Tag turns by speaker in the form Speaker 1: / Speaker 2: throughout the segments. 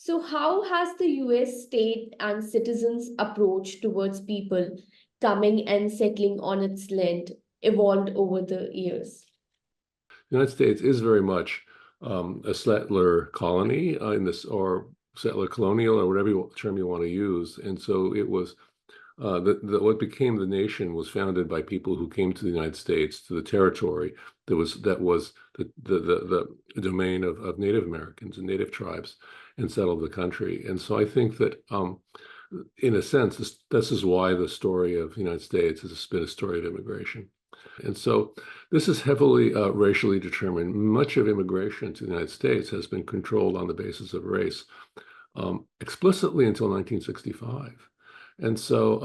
Speaker 1: So, how has the US state and citizens' approach towards people coming and settling on its land evolved over the years?
Speaker 2: The United States is very much a settler colony in this, or settler colonial, or whatever term you want to use. And so it was what became the nation was founded by people who came to the United States, to the territory that was the domain of Native Americans and Native tribes, and settled the country. And so I think that in a sense, this is why the story of the United States has been a story of immigration. And so this is heavily racially determined. Much of immigration to the United States has been controlled on the basis of race, explicitly until 1965. And so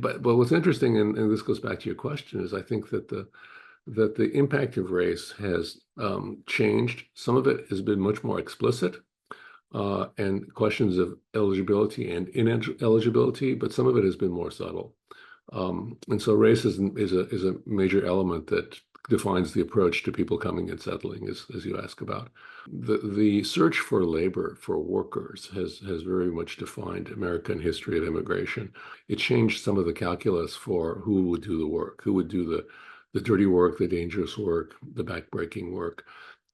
Speaker 2: but what's interesting, and this goes back to your question, is I think that the impact of race has changed. Some of it has been much more explicit, and questions of eligibility and ineligibility, but some of it has been more subtle. And so race is a major element that defines the approach to people coming and settling, as you ask about. The search for labor, for workers, has very much defined American history of immigration. It changed some of the calculus for who would do the work, who would do the dirty work, the dangerous work, the backbreaking work.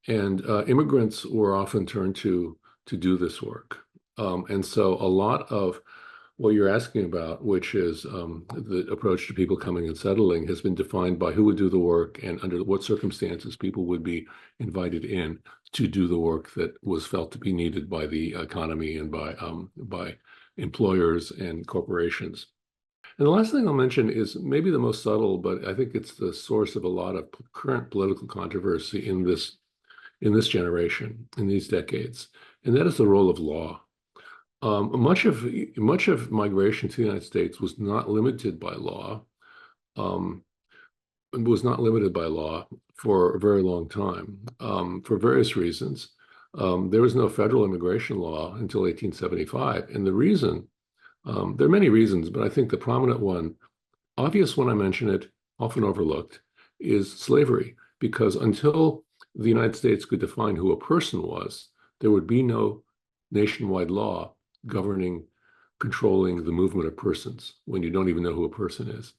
Speaker 2: And immigrants were often turned to do this work. And so a lot of what you're asking about, which is the approach to people coming and settling, has been defined by who would do the work and under what circumstances people would be invited in to do the work that was felt to be needed by the economy and by employers and corporations. And the last thing I'll mention is maybe the most subtle, but I think it's the source of a lot of current political controversy in this generation, in these decades, and that is the role of law. Much of migration to the United States was not limited by law. For a very long time, for various reasons. There was no federal immigration law until 1875, and the reason, there are many reasons, but I think the prominent one, obvious when I mention it, often overlooked, is slavery. Because until the United States could define who a person was, there would be no nationwide law controlling the movement of persons when you don't even know who a person is.